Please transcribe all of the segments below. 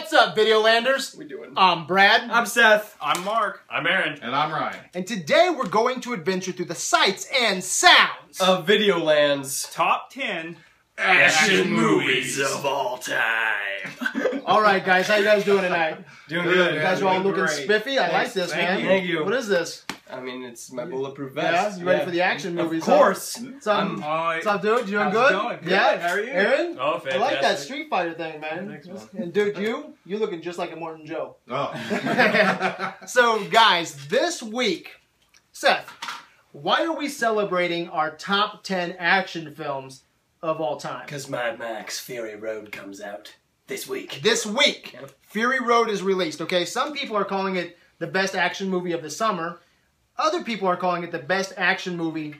What's up, Videolanders? We doing? I'm Brad. I'm Seth. I'm Mark. I'm Aaron. And I'm Ryan. And today we're going to adventure through the sights and sounds Of Videoland's Top 10 action movies of all time. All right, guys, how you guys doing tonight? Doing You good. guys are all looking great. spiffy. I like this, Thank man. you. Thank you. What is this? I mean, it's my bulletproof Yeah, vest. you ready for the action movies? Of course. Huh? What's up? Alright. What's up, dude? You doing How's good? it going? Good. Yeah. How are you? Aaron? Oh, I fantastic. like that Street Fighter thing, man. Thanks, man. And dude, you looking just like a Morton Joe. Oh. So, guys, this week, Seth, why are we celebrating our top 10 action films of all time? Because Mad Max Fury Road comes out this week. This week, Yep. Fury Road is released, okay? Some people are calling it the best action movie of the summer. Other people are calling it the best action movie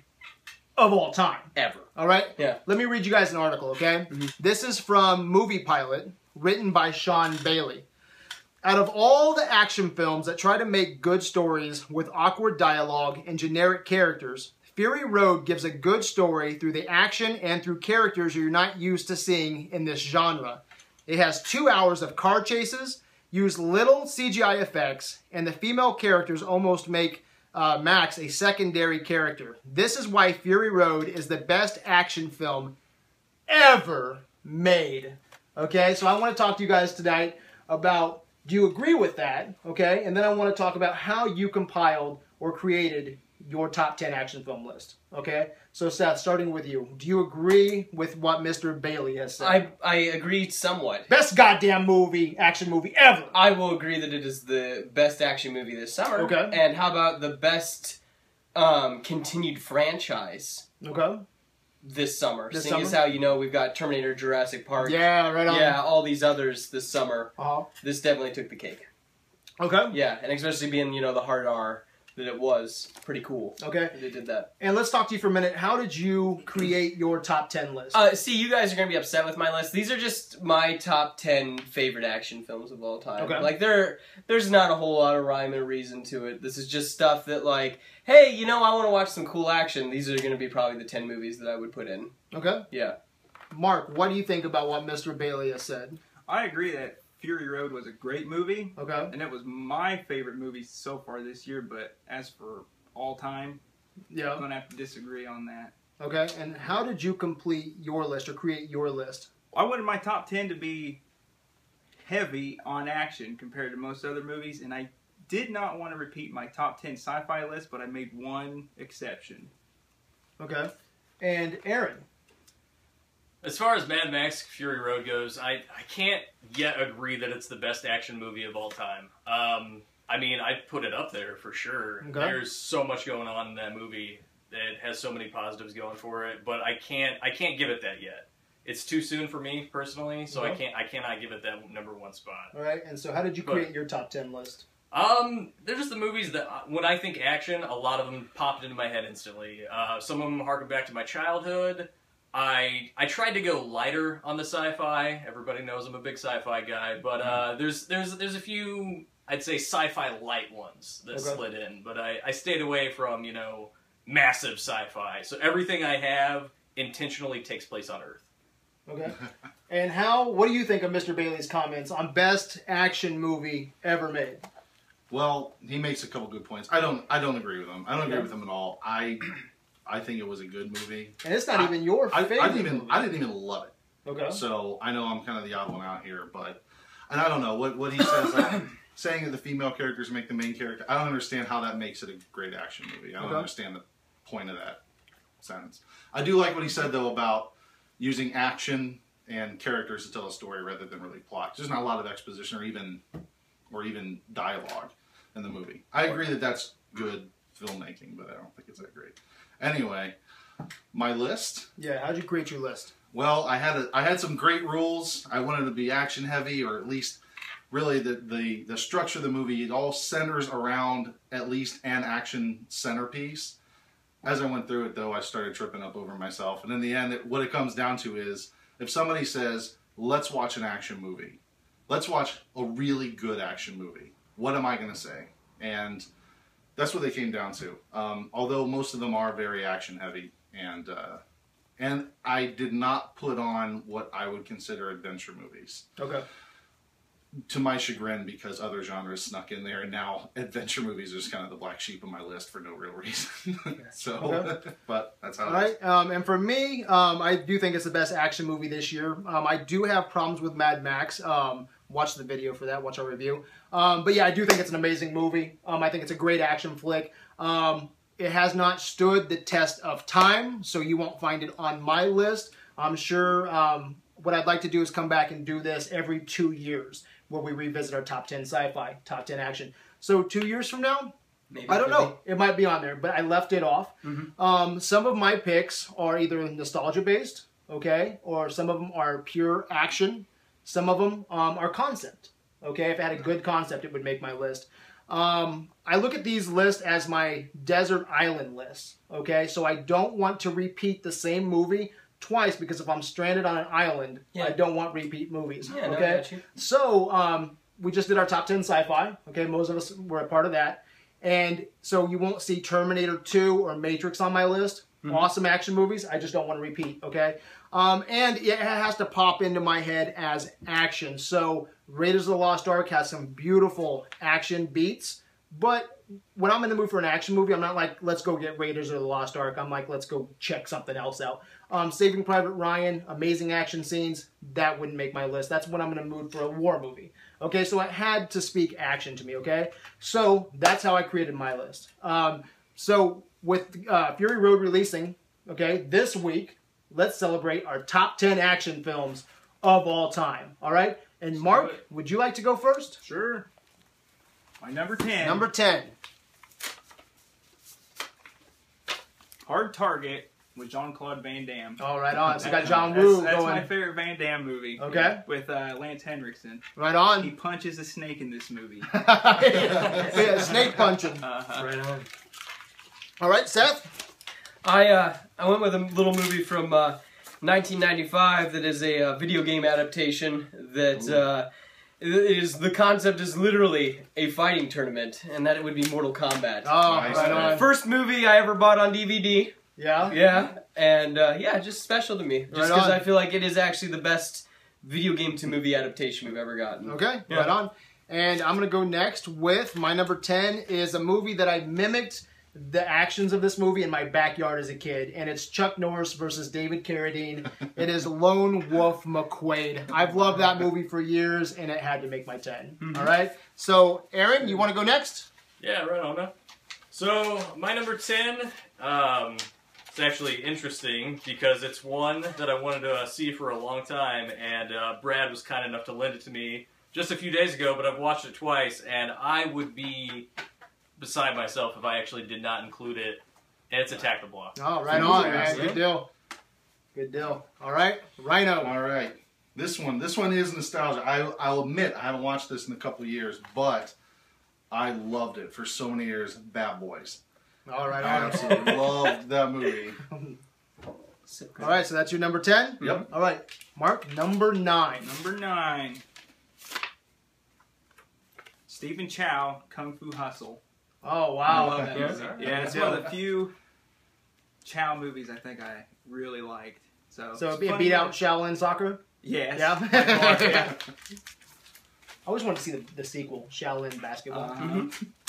of all time. Ever. All right? Yeah. Let me read you guys an article, okay? This is from Movie Pilot, written by Sean Bailey. Out of all the action films that try to make good stories with awkward dialogue and generic characters, Fury Road gives a good story through the action and through characters you're not used to seeing in this genre. It has 2 hours of car chases, use little CGI effects, and the female characters almost make Max a secondary character. This is why Fury Road is the best action film ever made. Okay, so I want to talk to you guys tonight about, do you agree with that? Okay, and then I want to talk about how you compiled or created your top 10 action film list. Okay, so Seth, starting with you, do you agree with what Mr. Bailey has said? I agree somewhat. Best goddamn movie, action movie ever. I will agree that it is the best action movie this summer. Okay. And how about the best continued franchise Okay. this summer? This Seeing as summer? how, you know, we've got Terminator, Jurassic Park. Yeah, right on. Yeah, all these others this summer. Uh-huh. This definitely took the cake. Okay. Yeah, and especially being, you know, the hard R that it was, pretty cool. Okay. that They did that. And let's talk to you for a minute. How did you create your top 10 list? See, you guys are going to be upset with my list. These are just my top 10 favorite action films of all time. Okay. Like, there's not a whole lot of rhyme and reason to it. This is just stuff that, like, hey, you know, I want to watch some cool action. These are going to be probably the 10 movies that I would put in. Okay. Yeah. Mark, what do you think about what Mr. Bailey has said? I agree that Fury Road was a great movie, Okay. and it was my favorite movie so far this year, but as for all time, I'm Yeah. going to have to disagree on that. Okay. And how did you complete your list or create your list? I wanted my top 10 to be heavy on action compared to most other movies, and I did not want to repeat my top 10 sci-fi list, but I made one exception. Okay. And Aaron? As far as Mad Max Fury Road goes, I can't yet agree that it's the best action movie of all time. I mean, I'd put it up there for sure. Okay. There's so much going on in that movie that has so many positives going for it, but I can't give it that yet. It's too soon for me personally, so Okay. I cannot give it that number one spot. All right. And so how did you create your top 10 list? They're just the movies that, when I think action, a lot of them popped into my head instantly. Some of them harken back to my childhood. I tried to go lighter on the sci-fi. Everybody knows I'm a big sci-fi guy, but there's a few, I'd say, sci-fi light ones that slid in. But I stayed away from, you know, massive sci-fi. So everything I have intentionally takes place on Earth. Okay. And what do you think of Mr. Bailey's comments on best action movie ever made? Well, he makes a couple good points. I don't agree with him. I don't agree with him at all. I think it was a good movie. And it's not even your favorite I movie. didn't even love it. Okay. So I know I'm kind of the odd one out here, and I don't know what he says, like saying that the female characters make the main character. I don't understand how that makes it a great action movie. I don't understand the point of that sentence. I do like what he said though about using action and characters to tell a story rather than really plot. There's not a lot of exposition or even dialogue in the movie. I agree that that's good filmmaking, but I don't think it's that great. Anyway, my list. Yeah, how'd you create your list? Well, I had some great rules. I wanted to be action heavy, or at least really the structure of the movie. It all centers around at least an action centerpiece. As I went through it, though, I started tripping up over myself. And in the end, what it comes down to is, if somebody says, let's watch an action movie, let's watch a really good action movie, what am I going to say? And that's what they came down to. Although most of them are very action heavy, and I did not put on what I would consider adventure movies. Okay. to my chagrin, because other genres snuck in there, and now adventure movies are just kind of the black sheep of my list for no real reason. So, Okay. but that's how All it is. right, and for me, I do think it's the best action movie this year. I do have problems with Mad Max. Watch the video for that. Watch our review. But yeah, I do think it's an amazing movie. I think it's a great action flick. It has not stood the test of time, so you won't find it on my list. I'm sure what I'd like to do is come back and do this every 2 years, where we revisit our top 10 sci-fi, top 10 action. So 2 years from now, Maybe I don't know. It might be on there, but I left it off. Some of my picks are either nostalgia-based, okay, or some of them are pure action. Some of them are concept, okay. If it had a good concept, it would make my list. I look at these lists as my desert island lists, okay. So I don't want to repeat the same movie twice, because if I'm stranded on an island, I don't want repeat movies, Yeah, no, I okay. got you. So we just did our top 10 sci-fi, okay. Most of us were a part of that. And so you won't see Terminator 2 or Matrix on my list. Awesome action movies. I just don't want to repeat, okay? And it has to pop into my head as action. So Raiders of the Lost Ark has some beautiful action beats. But when I'm in the mood for an action movie, I'm not like, let's go get Raiders of the Lost Ark. I'm like, let's go check something else out. Saving Private Ryan, amazing action scenes. That wouldn't make my list. That's when I'm in the mood for a war movie. Okay, so it had to speak action to me, okay? So that's how I created my list. So with Fury Road releasing, okay, this week, let's celebrate our top 10 action films of all time, all right? And Mark, would you like to go first? Sure. My number 10. Number 10. Hard Target with Jean-Claude Van Damme. All right, on. So we got John Woo That's going. my favorite Van Damme movie. Okay. With Lance Henriksen. Right He on. punches a snake in this movie. Yeah, snake punching. Right on. All right, Seth. I went with a little movie from 1995 that is a video game adaptation that the concept is literally a fighting tournament, and that it would be Mortal Kombat. Oh, Nice. right on. First movie I ever bought on DVD. Yeah. Yeah, and just special to me, just Right because on. I feel like it is actually the best video game to movie adaptation we've ever gotten. Okay, Yeah. right on. And I'm going to go next with my number 10 is a movie that I mimicked the actions of this movie in my backyard as a kid, and it's Chuck Norris versus David Carradine. It is Lone Wolf McQuade. I've loved that movie for years, and it had to make my 10. All right? So, Aaron, you want to go next? Yeah, right on, man. So, my number 10, it's actually interesting because it's one that I wanted to see for a long time, and Brad was kind enough to lend it to me just a few days ago, but I've watched it twice, and I would be beside myself if I actually did not include it, and it's Attack the Block. Oh, right on, man. Good deal. Good deal. All right, Rhino. All right. This one is nostalgia. I'll admit I haven't watched this in a couple of years, but I loved it for so many years. Bad Boys. All right, I on. absolutely loved that movie. All right, so that's your number 10? Yep. All right, Mark, number 9. Number 9. Stephen Chow, Kung Fu Hustle. Oh, I wow. love that Yeah. movie. Yeah, it's one of the few Chow movies I think I really liked. So So it's it funny beat that- out Shaolin Soccer? Yes. Yeah. By far, yeah. I always wanted to see the sequel, Shaolin Basketball.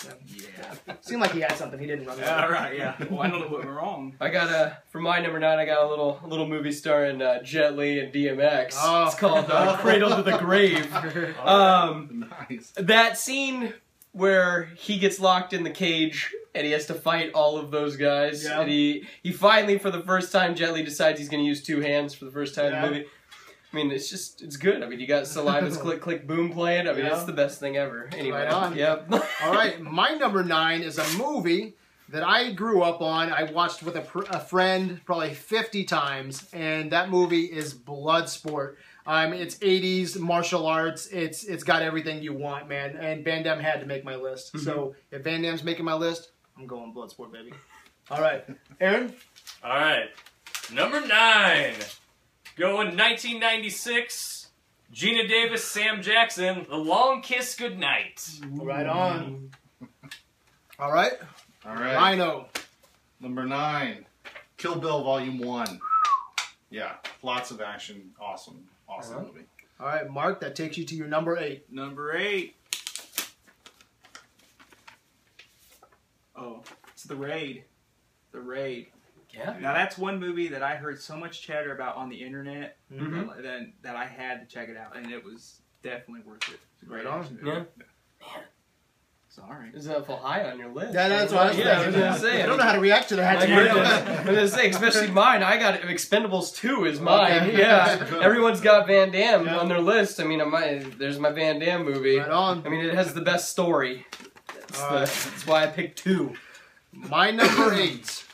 Yeah. Seemed like he had something. He didn't run Yeah, away. right, yeah. Well, I don't know what went wrong. I got for my number 9. I got a little movie starring Jet Li and DMX. Oh. It's called Cradle to the Grave. Nice. That scene where he gets locked in the cage and he has to fight all of those guys, Yeah. and he finally, for the first time, Jet Li decides he's going to use 2 hands for the first time in Yeah. the movie. I mean, it's good. I mean, you got Saliva's click, click, boom playing. I mean, Yeah. it's the best thing ever. Anyway, Right on. Yep. All right, my number 9 is a movie that I grew up on. I watched with a friend probably 50 times, and that movie is Bloodsport. It's 80s martial arts. It's got everything you want, man. And Van Damme had to make my list. So if Van Damme's making my list, I'm going Bloodsport, baby. All right, Aaron. All right, number 9, going 1996, Gina Davis, Sam Jackson, The Long Kiss Goodnight. Right on. All right, All right. Rhino. Number 9, Kill Bill Volume 1. Yeah, lots of action. Awesome Uh-huh. movie. All right, Mark, that takes you to your number 8. Number 8. Oh, it's The Raid. The Raid. Yeah. Now that's one movie that I heard so much chatter about on the internet Mhm. that I had to check it out, and it was definitely worth it. It's a great Right on. action movie. Yeah. Man, So, all right. is that full high on your list? Yeah, that's what I was Yeah, I was thinking. gonna say. I don't know how to react to that. My goodness. I was gonna say, especially mine. I got Expendables 2 is mine. Okay. Yeah, everyone's got Van Damme Yeah. on their list. I mean, there's my Van Damme movie. Right on. I mean, it has the best story. That's why I picked 2. My number 8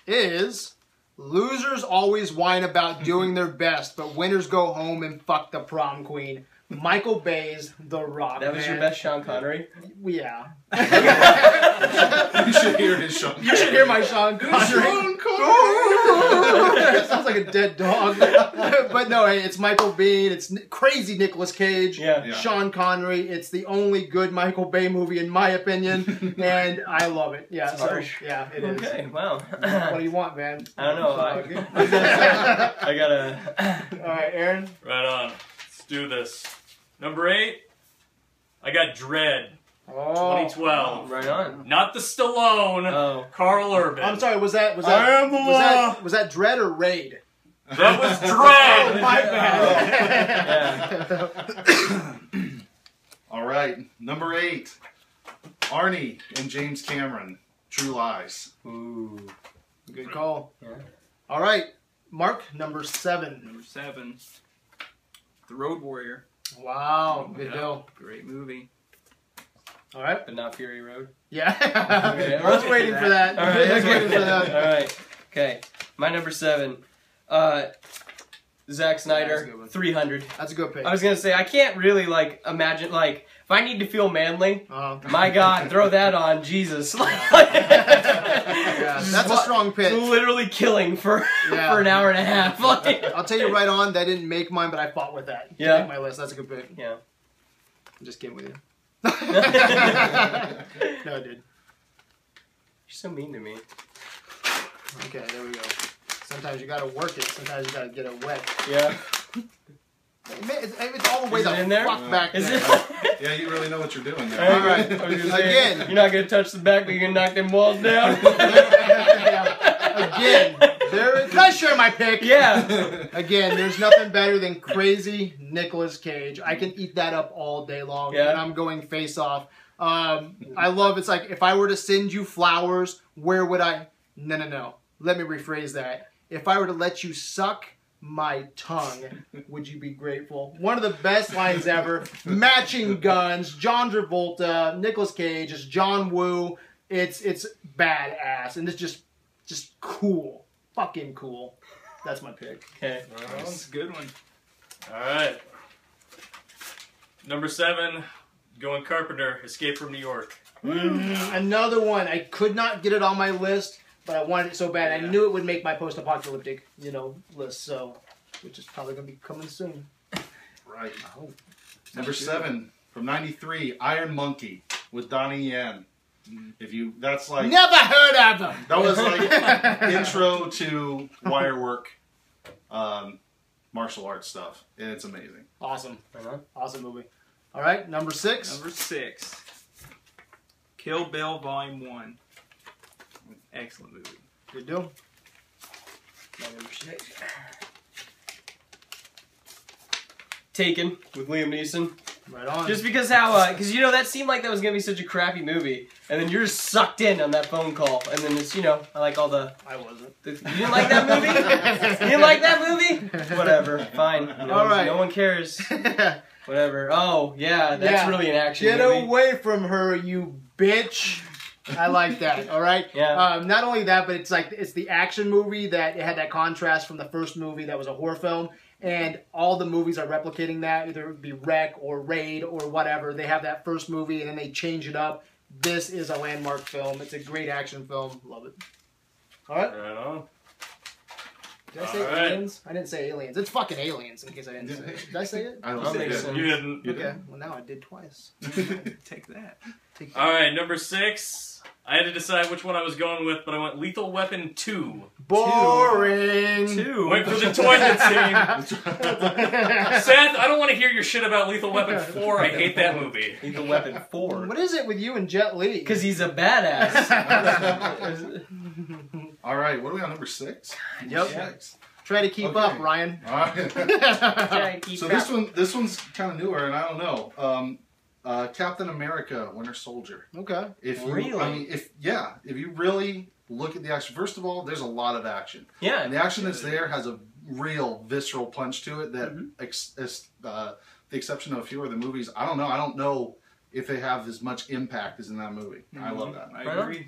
is losers always whine about doing their best, but winners go home and fuck the prom queen. Michael Bay's The Rock. That was your best Sean Connery? Yeah. You should hear his Sean. You should hear my Sean Connery. Sounds like a dead dog. But no, hey, it's Michael Biehn. It's crazy Nicolas Cage. Yeah. Sean Connery. It's the only good Michael Bay movie in my opinion, and I love it. Yeah, It's so, harsh. yeah, it is. Okay, wow. What do you want, man? I don't know. I gotta. All right, Aaron. Right on. Let's do this. Number 8, I got Dread, Oh, 2012. Right on. Not the Stallone, Oh. Carl Urban. I'm sorry. Was that I am the law. was that Dread or Raid? That was Dread. My bad. Yeah. All right, number 8, Arnie and James Cameron, True Lies. Ooh. Good call. Yeah. All right, Mark, number 7. Number 7. The Road Warrior. Wow, good Yeah. deal. Great movie. All right. But not Fury Road. Yeah. Okay, I was waiting for that. All right. I was waiting for All that. right. Okay. My number 7. Zack That's a Snyder, good one. 300. That's a good pick. I was gonna say I can't really imagine if I need to feel manly. Uh, My God, throw that on, Jesus! yeah, that's a strong pick. Literally killing for Yeah. for an hour and a half. I'll tell you right on, that didn't make mine, but I fought with that. to Yeah. make my list. That's a good pick. Yeah. I'm just kidding with you. No, I did. You're so mean to me. Okay, there we go. Sometimes you gotta work it. Sometimes you gotta get it wet. Yeah. It's all the way Is it the in there? fuck back Is there. it? Yeah, you really know what you're doing All there. All right. I was gonna say, Again. you're not gonna touch the back, but you're gonna knock them walls down. Again, can I share my pick? Yeah. Again, there's nothing better than crazy Nicolas Cage. I can eat that up all day long, Yeah. and I'm going face off. I love. It's like if I were to send you flowers, where would I? No. Let me rephrase that. If I were to let you suck my tongue, would you be grateful? One of the best lines ever. Matching guns. John Travolta, Nicolas Cage. It's John Woo. It's badass, and it's just cool. Fucking cool. That's my pick. Okay. That's a good one. All right. Number 7, going Carpenter, Escape from New York. Another one. I could not get it on my list, but I wanted it so bad. I knew it would make my post-apocalyptic, list. So, which is probably gonna be coming soon. Right. I hope. Number 7, from '93, Iron Monkey with Donnie Yen. That's like Never heard of them. that was like intro to wire work, martial arts stuff, and it's amazing. Awesome. Right on. Awesome movie. All right, number 6. Number 6. Kill Bill Volume 1. Excellent movie. Good deal. My number 6. Taken with Liam Neeson. Right on. Just because because that seemed like that was gonna be such a crappy movie, and then you're just sucked in on that phone call, and then it's I like all the. I wasn't. You didn't like that movie? You didn't like that movie? Whatever, fine. All right. No one cares. Whatever. Oh yeah, that's Yeah. really an action Get movie. away from her, you bitch. I like that. All right. Yeah. Not only that, but it's the action movie that it had that contrast from the first movie that was a horror film, and all the movies are replicating that. Either it be Wreck or Raid or whatever. They have that first movie and then they change it up. This is a landmark film. It's a great action film. Love it. All right. Right on. Did I say aliens? I didn't say aliens. It's fucking aliens, in case I didn't say it. Did I say it? I don't I'll think make so. sense. You didn't. Okay, well now I did twice. Take that. Take that. All right, number 6. I had to decide which one I was going with, but I went Lethal Weapon 2. Boring. 2. Went for the toilet scene. Seth, I don't want to hear your shit about Lethal Weapon 4. I hate that movie. Lethal Weapon 4. What is it with you and Jet Li? Because he's a badass. All right, what are we on, number 6? Yep. 6. Try to keep Okay. up, Ryan. All right. So this one's kind of newer, and I don't know. Captain America: Winter Soldier. Okay. If you, Really? I mean, if you really look at the action, first of all, there's a lot of action, Yeah. and the action that's there has a real visceral punch to it. That, the exception of a few of the movies, I don't know if they have as much impact as in that movie. I love that. I Right on. agree.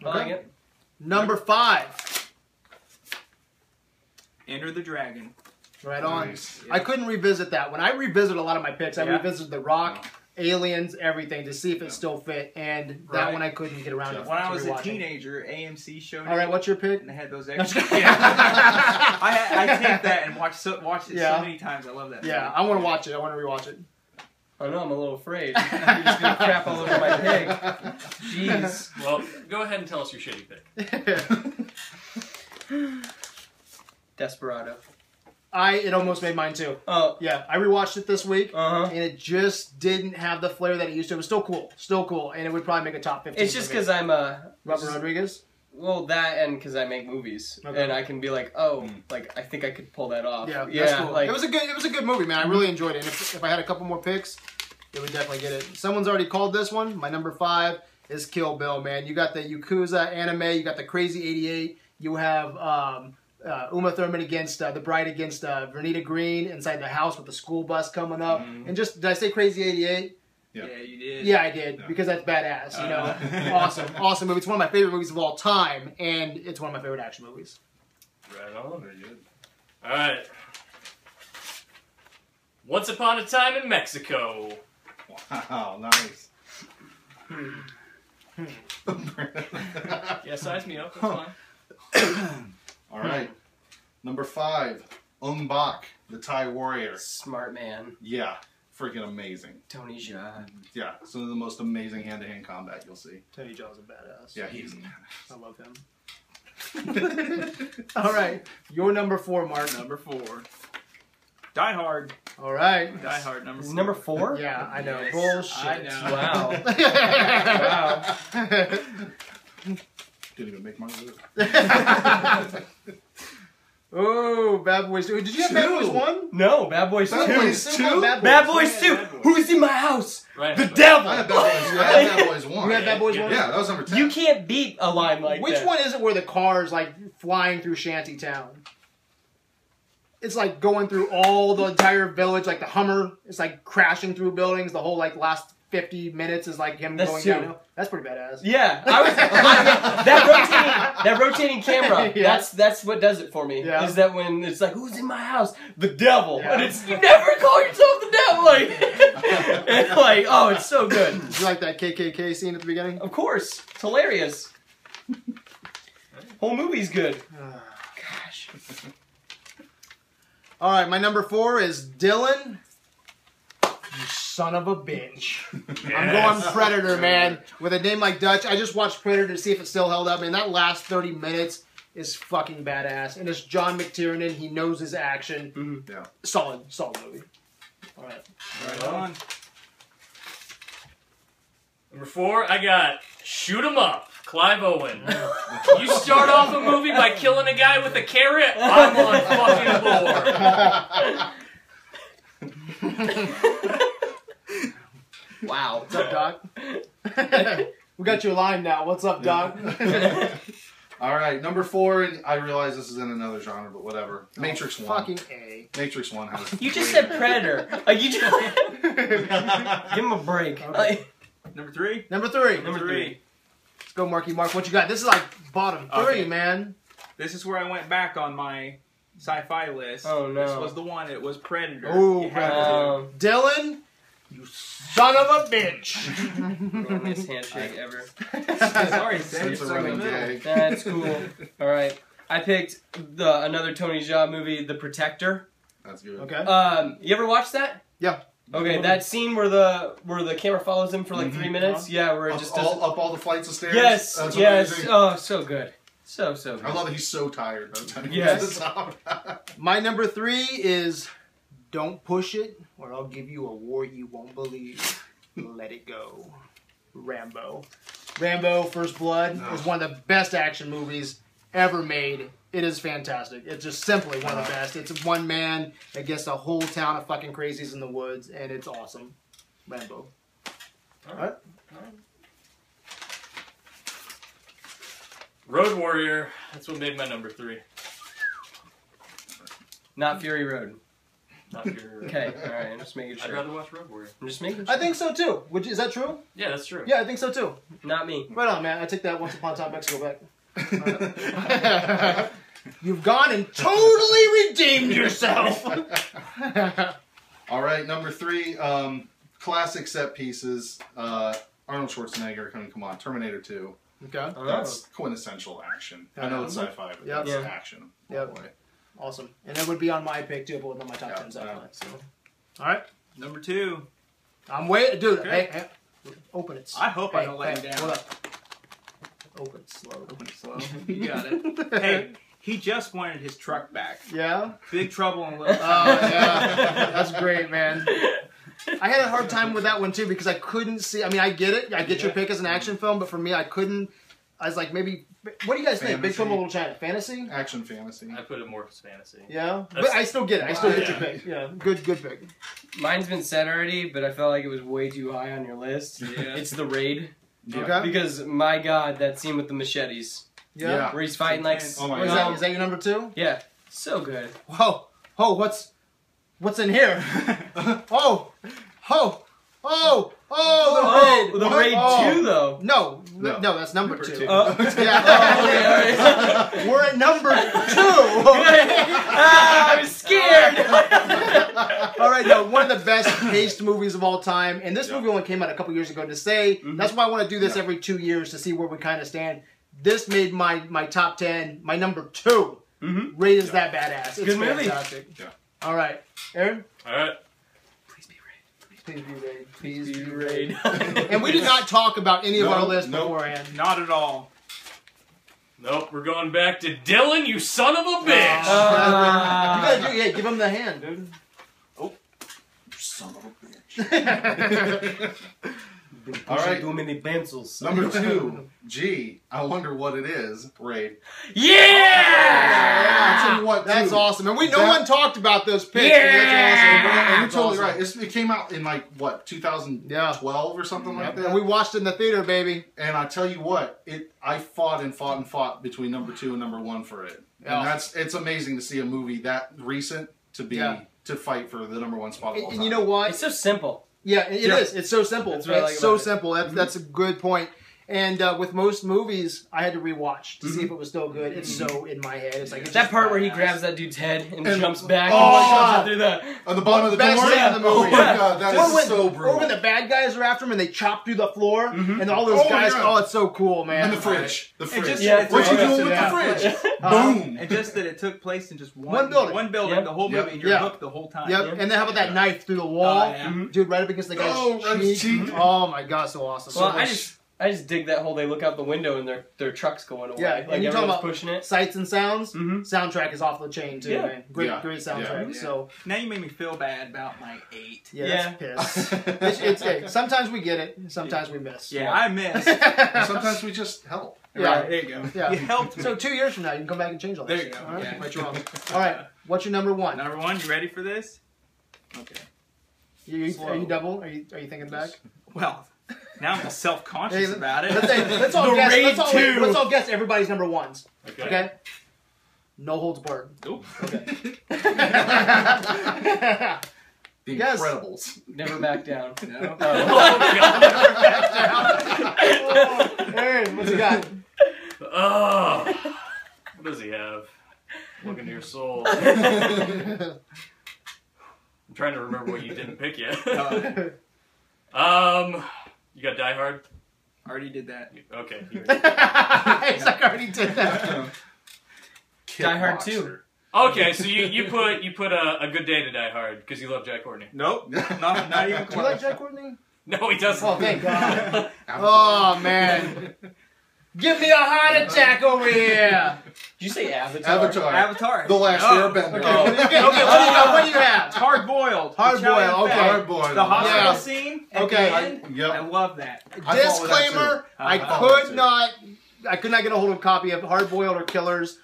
I like it. Number 5. Enter the Dragon. Right on. Nice. I couldn't revisit that. When I revisit a lot of my picks, I Yeah. revisited The Rock, Aliens, everything to see if it still fit, and that Right. one I couldn't get around to. When I was a rewatching. teenager, AMC showed All right, it, what's your pick? and they had those That's extras. good. I take that and watch it Yeah. so many times. I love that. Yeah, movie. I want to watch it. I want to rewatch it. I know, I'm a little afraid. You're just going to crap all over my pig. Jeez. Well, go ahead and tell us your shitty pick. Desperado. It almost made mine too. Oh. Yeah, I rewatched it this week, Uh-huh. and it just didn't have the flair that it used to. It was still cool, and it would probably make a top 15. It's just for me. because I'm Robert Rodriguez. well, that and because I make movies. Okay. And I can be like, oh, like, I think I could pull that off. Yeah, that's cool. Like, It was a good movie, man. I really enjoyed it. And if I had a couple more picks, it would definitely get it. Someone's already called this one. My number 5 is Kill Bill, man. You got the Yakuza anime. You got the Crazy 88. You have Uma Thurman against the Bride against Vernita Green inside the house with the school bus coming up. And just, did I say Crazy 88? Yeah. Yeah, you did. Yeah, I did, because that's badass, you know. Awesome movie. It's one of my favorite movies of all time, and it's one of my favorite action movies. Right on. Very good. All right. Once Upon a Time in Mexico. Wow, nice. Yeah, size me up. That's fine. All right, number 5, Ong Bak, the Thai warrior. smart man. Yeah, freaking amazing. Tony Jaa. Yeah, some of the most amazing hand-to-hand combat you'll see. Tony Jaa's a badass. Yeah, he's. I love him. All right, your number 4, Mark. Number 4. Die Hard. All right. Die Hard number Is 4. number 4? Yeah, I know. Yes, Bullshit. I know. Wow. Didn't even make my move. Oh, Bad Boys 2. Did you have Bad Boys 1? No, Bad Boys 2. Bad Boys 2? Bad Boys 2. Bad Boys. Who's in my house? Right. The devil. I had Bad Boys 1. You had Bad Boys 1? Yeah, that was number 10. You can't beat a line like Which that. one is it where the car's like flying through Shantytown? It's like going through all the entire village, like the Hummer. It's like crashing through buildings. The whole like last 50 minutes is like him That's going 2. down. That's pretty badass. Yeah, that rotating camera. Yeah. That's what does it for me. Yeah. Is that when it's like, who's in my house? The devil. Yeah. And it's, you never call yourself the devil. Like, and like, oh, it's so good. Did you like that KKK scene at the beginning? Of course, it's hilarious. Whole movie's good. Gosh. All right, my number 4 is Dylan. You son of a bitch. I'm going Predator, man. With a name like Dutch, I just watched Predator to see if it still held up, and that last 30 minutes is fucking badass. And it's John McTiernan. He knows his action. Mm-hmm. Yeah. Solid movie. All right. Right on. Number 4, I got Shoot 'Em Up, Clive Owen. You start off a movie by killing a guy with a carrot, I'm on fucking board. Wow. What's up, Doc? We got your line now. What's up, Doc? All right, number 4, and I realize this is in another genre, but whatever. Matrix 1. Fucking A. Matrix 1 has. You just said Predator. Like, you just... Give him a break. Okay. Like, Number 3. Number 3. Number 3. Let's go, Marky Mark. What you got? This is like bottom 3, Okay. man. This is where I went back on my sci-fi list. Oh, no. This was the one. It was Predator. Ooh, You had Predator. to. Dylan, you son of a bitch. Romance handshake ever. Sorry, Sam. It's a running gag. That's cool. All right. I picked another Tony Jaa movie, The Protector. That's good. Okay. You ever watched that? Yeah. Okay, that scene where the camera follows him for like 3 minutes. Yeah, where it Up, just does. up all the flights of stairs. Yes, That's yes. amazing. Oh, so good. So good. I love that he's so tired by the time he Yes. gets to the top. My number 3 is Don't Push It, or I'll give you a war you won't believe. Let it go. Rambo. Rambo First Blood is one of the best action movies ever made. It is fantastic. It's just simply one of the best. It's one man that gets a whole town of fucking crazies in the woods, and it's awesome. Rambo. Alright. Road Warrior. That's what made my number 3. Not Fury Road. Not Fury Road. Okay, all right. I'm just making I'd sure. rather watch Road Warrior. I'm just making sure. I think so too. Is that true? Yeah, that's true. Yeah, I think so too. Not me. Right on, man. I take that Once Upon a Time Mexico back. You've gone and totally redeemed yourself. All right, number 3, classic set pieces. Arnold Schwarzenegger. Come on, Terminator 2. Okay. That's quintessential action. I know it's sci-fi, but Yep. that's Yeah. action. Yep. Boy. Awesome. And that would be on my pick too, if it wasn't on my top 10 sci-fi. So. All right. Number 2. I'm waiting. Dude, Okay. hey, open it. I hope I don't let you down. Hold up. Open it slow. Open it slow. You got it. Hey, he just wanted his truck back. Yeah? Big Trouble in Little Oh, yeah. That's great, man. I had a hard time with that one too because I couldn't see. I mean, I get it. I get your pick as an action film, but for me, I couldn't. I was like, maybe. What do you guys think? Big Trouble in Little China. Fantasy? Action fantasy. I put it more as fantasy. Yeah? That's- But I still get it. I still get your Yeah. pick. Yeah. Good pick. Mine's been said already, but I felt like it was way too high on your list. Yeah. It's The Raid. Yeah. Okay. Because, my God, that scene with the machetes. Yeah. Where he's fighting like... Oh my What is God. that? Is that your number 2? Yeah. So good. Whoa. Oh, what's in here? Oh. The Raid Oh. 2, though. No, No. that's number Number 2. two. Oh, Yeah. okay, We're at number 2. I was scared. All right, no, one of the best paced movies of all time, and this movie only came out a couple years ago. To say that's why I want to do this every 2 years to see where we kind of stand. This made my top 10, my number 2. Raid is that badass. It's Good movie. fantastic. Yeah. All right, Aaron. All right. Please be Raid. Please be Raid. And we did not talk about any of No, our lists nope. beforehand. Not at all. Nope, we're going back to Dylan, you son of a bitch! You gotta give him the hand, dude. Son of a bitch. All right. Too many pencils. Number 2, G. I wonder what it is. Raid. Yeah! I'll tell you what, That's dude, awesome. And no that- one talked about those picks. Yeah! That's awesome. And you're That's totally awesome. right. It came out in like what 2012 or something like that. And we watched it in the theater, baby. And I tell you what, I fought between number 2 and number 1 for it. Yeah. And it's amazing to see a movie that recent to fight for the number 1 spot of all And time. you know what? It's so simple. Yeah, it is. It's so simple. That's what I like It's so about it. simple. That's a good point. And with most movies, I had to rewatch to see if it was still good. It's so in my head. It's like it's That just part where he badass. grabs that dude's head and And- jumps back Oh, and yeah. jumps up through the... on the bottom of the Best door. scene in the movie. Oh my God, that Or is when, so or brutal. when the bad guys are after him and they chop through the floor and all those Oh, guys. yeah. Oh, it's so cool, man. And the fridge. The And fridge. just Yeah, that it What took you place doing in with the that- fridge? Boom. And just that it took place in just One building. One building, Yep. the whole Yep. movie, and you're Yeah. hooked the whole time. Yep. And then how about that Yeah. knife through the wall, Oh, yeah. dude, right up against the guy's Oh, right his cheek. Oh my God, so awesome. Well, So much- I just dig that whole they look out the window and their truck's going away. Yeah, like and you're talking everyone's about pushing it. sights and sounds. Mhm. Soundtrack is off the chain too, Yeah. man. Great Yeah. soundtrack. Yeah. So Now you made me feel bad about my 8. yeah, that's piss. Hey, sometimes we get it. Sometimes we miss. Yeah, I missed. Sometimes we just help. Yeah. There you go. Yeah. You helped me. So 2 years from now, you can come back and change all this. There you go. All right? Yeah. Right you wrong. All right. What's your number 1? Number 1, you ready for this? Okay. Are you double? Are you thinking back? Well, now I'm self-conscious about it. Let's all The guess. Raid Let's 2. all guess everybody's number 1s. Okay. Okay. No holds barred. Oop. The Yes. Incredibles. Never back down. No. Aaron, what's you got? Oh, what does he have? Look into your soul. I'm trying to remember what you didn't pick yet. You got Die Hard? Already did that. Okay. It's like I already did that. Die Hard 2. kickboxer. Okay, so you put a Good Day to Die Hard because you love Jack Courtney. Nope, not even Do you like Jack Courtney? No, he doesn't. Oh, thank God. Oh, man. Give me a heart attack over here. Did you say Avatar? Avatar. The Last Airbender. Okay, what do you have? Hard boiled. Hard boiled, okay. Hard boiled. The hospital Yeah. scene at Okay. the end. Yep. I love that. I follow that Disclaimer, too. I follow that could too. not get a hold of a copy of Hard Boiled or Killers.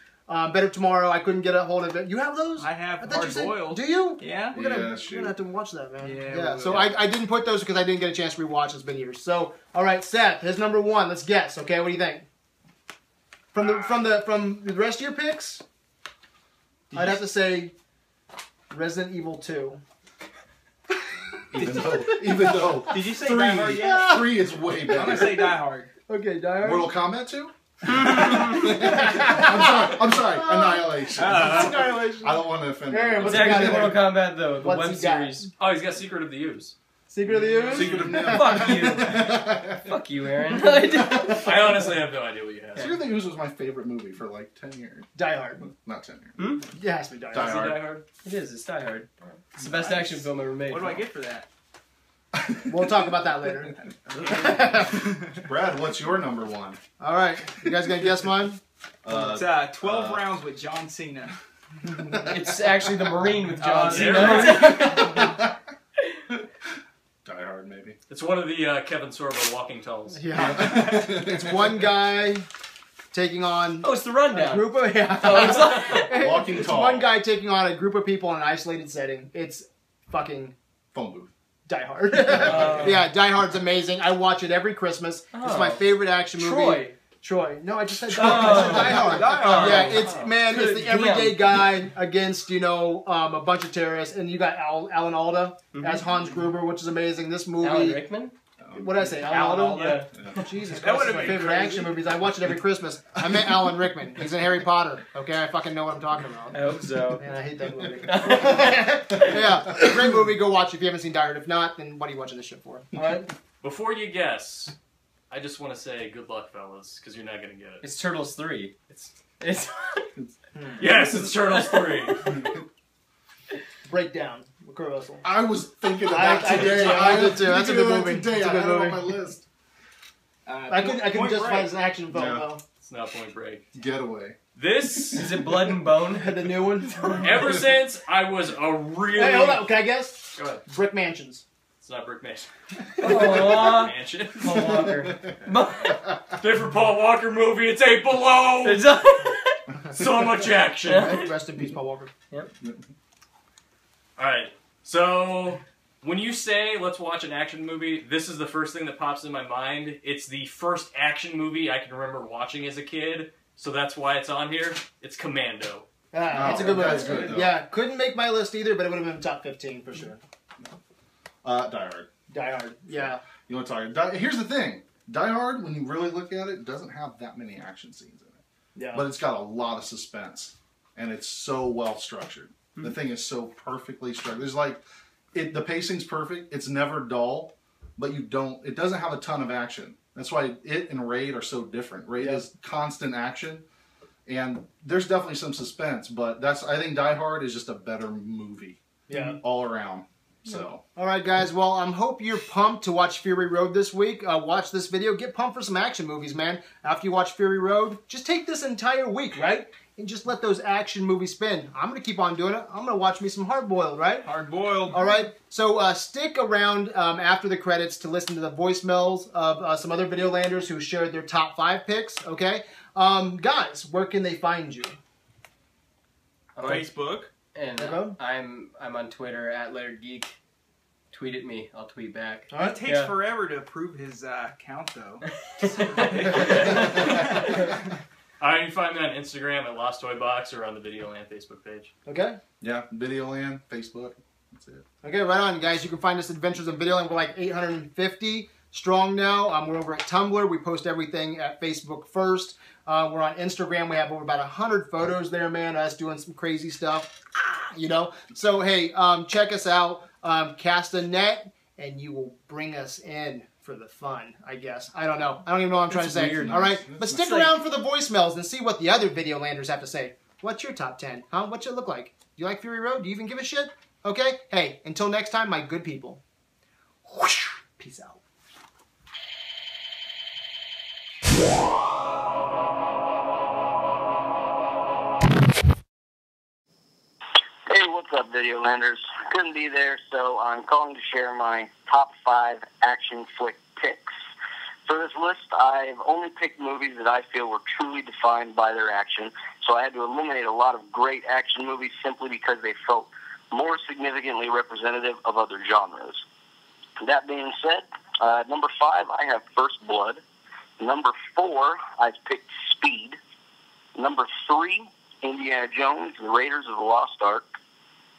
Better Tomorrow, I couldn't get a hold of it. You have those? I have thought you hard said, boiled. do you? Yeah. We're gonna, Yeah, we're shoot. gonna have to watch that, man. Yeah, we So will. I didn't put those because I didn't get a chance to rewatch. It's been years. So, all right, Seth, his number one. Let's guess. Okay, what do you think? From the rest of your picks, I'd have to say Resident Evil 2. Even though Did you say 3, Die Hard yet? 3 is way I'm gonna better. say Die Hard. Okay, Die Hard. Mortal Kombat 2? I'm sorry. Annihilation. Annihilation. I don't want to offend Yeah, anyone. what's It's he got actually in Mortal Kombat though, the What's web he got? series. Oh, he's got Secret of the Ooze. Secret of the Ooze? Secret of Nim. Fuck you. Fuck you, Aaron. I honestly have no idea what you have. Secret of the Ooze was my favorite movie for like 10 years. Die Hard. Not 10 years. It has to be Die Die Hard. Is it Hard. Die Hard? It is. It's Die Hard. It's the best action film ever made. What do I get for that? We'll talk about that later. Brad, what's your number one? All right, you guys gonna guess mine? It's 12 rounds with John Cena. It's actually the Marine with John there Cena. Die Hard, maybe. It's one of the Kevin Sorbo walking tunnels. Yeah. It's one guy taking on Oh, it's the a rundown. group of Oh, it's like- Walking It's Tall. one guy taking on a group of people in an isolated setting. It's fucking Phone booth. Die Hard. Yeah, Die Hard's amazing. I watch it every Christmas. It's my favorite action movie. Troy. No, I just said Oh. Die Hard. Die Hard. Yeah, it's it's the Damn. everyday guy against a bunch of terrorists, and you got Alan Alda as Hans Gruber, which is amazing. This movie, Alan Rickman? what did I say? Alan Alda? Alda. Jesus That Christ, would've it's my been favorite crazy. action movies. I watch it every Christmas. I meant Alan Rickman. He's in Harry Potter. Okay, I fucking know what I'm talking about. I hope so. Man, I hate that movie. Yeah, great movie. Go watch it if you haven't seen Die Hard. If not, then what are you watching this shit for? All right. Before you guess, I just want to say good luck, fellas, because you're not going to get it. It's Turtles 3. It's Yes, it's Turtles 3. Breakdown. Kurt Russell. I was thinking of I that did today. too. I did too. That's a good movie. Today. It's a I good had it movie. on my list. I couldn't Point justify it Break. as an action film Yeah. though. It's not Point Break. Getaway. This, Is it Blood and Bone? The new one. ever since I was a really... Hey, hold on. Can I guess? Go ahead. Brick Mansions. It's not Brick Mansion. Aw. Mansion. Paul Walker. Different Paul Walker movie. It's 8 Below. It's So much action. Rest in peace, Paul Walker. Alright, so when you say let's watch an action movie, this is the first thing that pops in my mind. It's the first action movie I can remember watching as a kid, so that's why it's on here. It's Commando. It's a good movie. that's good, though. Yeah, couldn't make my list either, but it would have been top 15 for sure. Die Hard. Die Hard. Yeah. You want to talk? Here's the thing. Die Hard, when you really look at it, doesn't have that many action scenes in it. Yeah. But it's got a lot of suspense. And it's so well structured. The thing is so perfectly structured. There's the pacing's perfect. It's never dull. But it doesn't have a ton of action. That's why it and Raid are so different. Raid is constant action. And there's definitely some suspense. But I think Die Hard is just a better movie. Yeah. All around. So. All right, guys. Well, I hope you're pumped to watch Fury Road this week. Watch this video. Get pumped for some action movies, man. After you watch Fury Road, just take this entire week, right? And just let those action movies spin. I'm going to keep on doing it. I'm going to watch me some Hard Boiled, right? Hard boiled. All right. So stick around after the credits to listen to the voicemails of some other Videolanders who shared their top 5 picks, okay? Guys, where can they find you? Facebook. And Okay. I'm on Twitter at LairdGeek. Tweet at me. I'll tweet back. All right. It takes Yeah. forever to approve his count, though. You can find me on Instagram at Lost Toy Box or on the Videoland Facebook page. Okay. Yeah. Videoland, Facebook. That's it. Okay, right on, guys. You can find us at Adventures of Videoland. We're like 850 strong now. We're over at Tumblr. We post everything at Facebook first. We're on Instagram. We have over about 100 photos there, man. Us doing some crazy stuff, you know. So, hey, check us out. Cast a net, and you will bring us in for the fun, I guess. I don't know. I don't even know what I'm trying to say. weird. All right? But That's stick like- around for the voicemails and see what the other Videolanders have to say. What's your top 10? Huh? What's it look like? Do you like Fury Road? Do you even give a shit? Okay? Hey, until next time, my good people. Whoosh. Peace out. Hey, what's up, Videolanders? Couldn't be there, so I'm calling to share my top 5 action flick picks. For this list, I've only picked movies that I feel were truly defined by their action, so I had to eliminate a lot of great action movies simply because they felt more significantly representative of other genres. That being said, number 5, I have First Blood. Number 4, I've picked Speed. Number 3, Indiana Jones and the Raiders of the Lost Ark.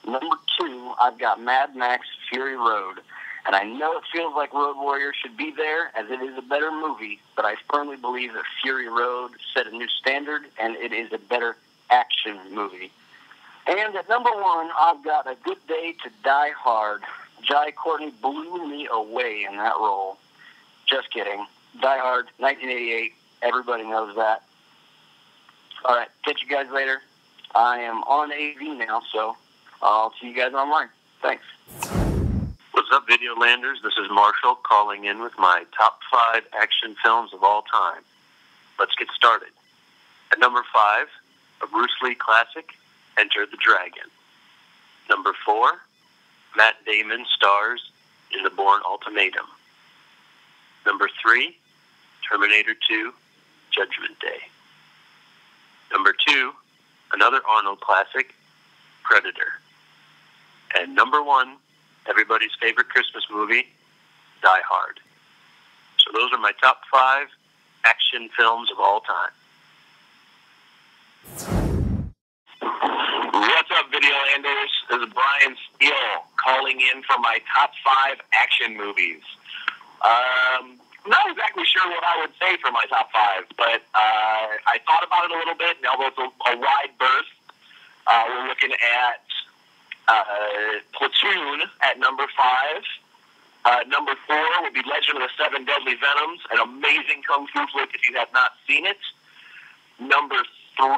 Number 2, I've got Mad Max Fury Road. And I know it feels like Road Warrior should be there, as it is a better movie, but I firmly believe that Fury Road set a new standard, and it is a better action movie. And at number 1, I've got A Good Day to Die Hard. Jai Courtney blew me away in that role. Just kidding. Die Hard, 1988. Everybody knows that. All right, catch you guys later. I am on AV now, so I'll see you guys online. Thanks. What's up, Videolanders? This is Marshall calling in with my top 5 action films of all time. Let's get started. At number 5, a Bruce Lee classic, Enter the Dragon. Number 4, Matt Damon stars in The Bourne Ultimatum. Number 3, Terminator 2, Judgment Day. Number 2, another Arnold classic, Predator. And number 1, everybody's favorite Christmas movie, Die Hard. So those are my top 5 action films of all time. What's up, Videolanders? This is Brian Steele calling in for my top 5 action movies. Not exactly sure what I would say for my top 5, but I thought about it a little bit, and although it's a wide berth, we're looking at Platoon at number 5. Number 4 would be Legend of the Seven Deadly Venoms, an amazing kung fu flick if you have not seen it. Number 3,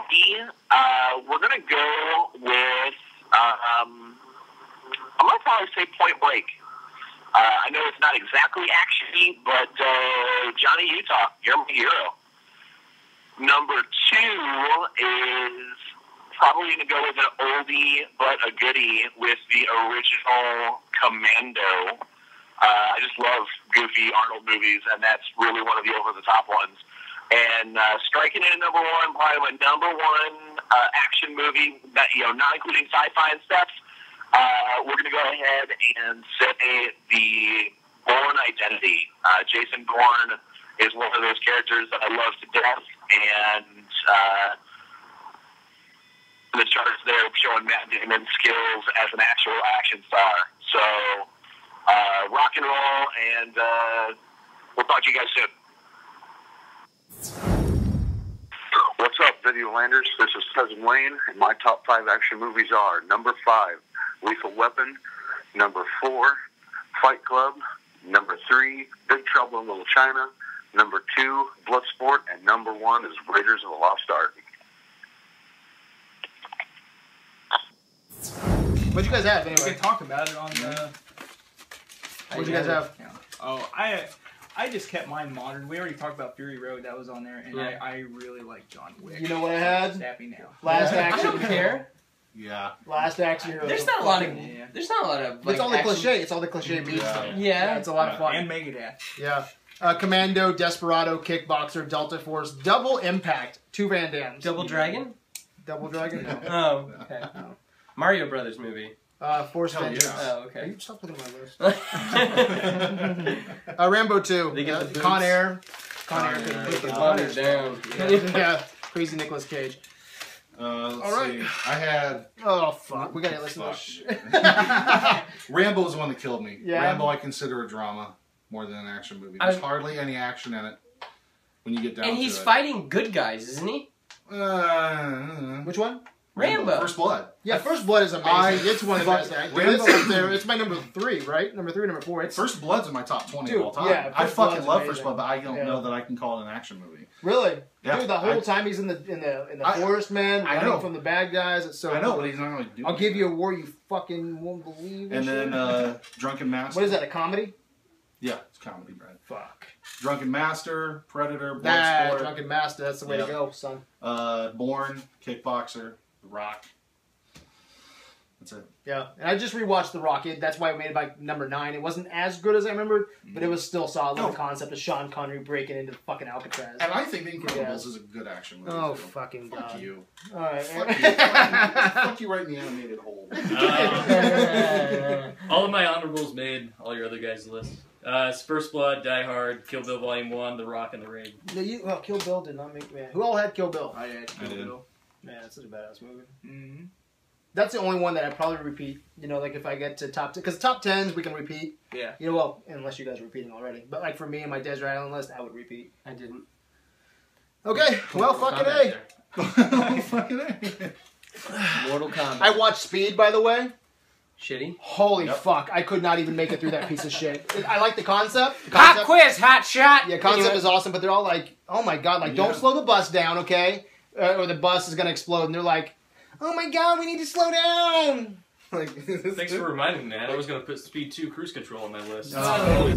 we're going to go with, I'm going to probably say Point Break. I know it's not exactly action-y, but Johnny Utah, you're my hero. Number 2 is probably going to go with an oldie but a goodie with the original Commando. I just love goofy Arnold movies, and that's really one of the over-the-top ones. And striking in at number 1, probably my number 1 action movie, that, not including sci-fi and stuff. We're going to go ahead and say the Bourne Identity. Jason Bourne is one of those characters that I love to death, and the charts there showing Matt Damon's skills as an actual action star. So, rock and roll, and we'll talk to you guys soon. What's up, Videolanders? This is Cousin Wayne, and my top 5 action movies are number 5, Lethal Weapon, number 4, Fight Club, number 3, Big Trouble in Little China, number 2, Bloodsport, and number 1 is Raiders of the Lost Ark. What'd you guys have, We anyway? can talk about it on the... What'd you guys have? Oh, I just kept mine modern. We already talked about Fury Road. That was on there, and Yeah. I really like John Wick. You know what I So had? I'm just happy now. Last I action. don't care. Yeah. Last action hero. There's not a lot of. Yeah. There's not a lot of. It's all the action- cliche. It's all the cliche beats. Yeah. Yeah. It's a lot of fun. And Megadeth. Yeah. Commando, Desperado, Kickboxer, Delta Force, Double Impact, 2 Van Dams. Double Dragon. Double Dragon? No. Oh, okay. No. Mario Brothers movie. Force Hell Vengeance. yeah. Oh, Are okay. you stop looking at my list? Rambo 2. They get the boots. Con Air. Con Air. Con Air. Water down. Yeah. Crazy Nicolas Cage. Let's All right. see. I had Oh, fuck. We gotta listen to this shit. Rambo was the one that killed me. Yeah. Rambo I consider a drama more than an action movie. There's I- hardly any action in it when you get down And to he's it. fighting good guys, isn't he? Which one? Rambo. First Blood. Yeah, First Blood is amazing. It's one of the best. It's up there. It's my number 3, right? Number 3, number 4. It's First Blood's in my top 20 Dude, of all time. yeah, I First fucking Blood's love amazing. First Blood, but I don't know that I can call it an action movie. Really, Yeah, dude. The whole time he's in the forest, man, I know. running from the bad guys. It's so. I know, cool. but he's not really doing I'll give it. you a war you fucking won't believe. And shit. then Drunken Master. What is that? A comedy? Yeah, it's comedy, Brad. Fuck. Drunken Master, Predator, Nah, Bloodsport, Drunken Master. That's the way to go, son. Born, Kickboxer, The Rock. That's it. Yeah, and I just rewatched The Rock. That's why I made it by number 9. It wasn't as good as I remembered, but it was still solid. No. The concept of Sean Connery breaking into fucking Alcatraz. And I think The Incredibles is a good action movie. Oh, too. fucking Fuck God. you. All right. Fuck you. Fuck you right in the animated hole. All of my honorables made all your other guys' lists. It's First Blood, Die Hard, Kill Bill Volume 1, The Rock, and The Raid. No, well, Kill Bill did not make man. Who all had Kill Bill? I had Kill did. Bill. Man, that's such a badass movie. Mm-hmm. That's the only one that I'd probably repeat. You know, like if I get to top 10, because top 10s we can repeat. Yeah. You know, well, unless you guys are repeating already. But like for me and my Desert Island list, I would repeat. I didn't. Okay, well, fucking A. Fucking A. Mortal Kombat. I watched Speed, by the way. Shitty. Holy Yep. fuck, I could not even make it through that piece of shit. I like the concept. The Hot concept quiz, hot shot. Yeah, concept Anyway. is awesome, but they're all like, oh my god, like, don't Yeah. slow the bus down, okay? Or the bus is going to explode. And they're like, oh my god, we need to slow down. Like, Thanks for reminding me, man. I was going to put Speed 2 Cruise Control on my list. Oh.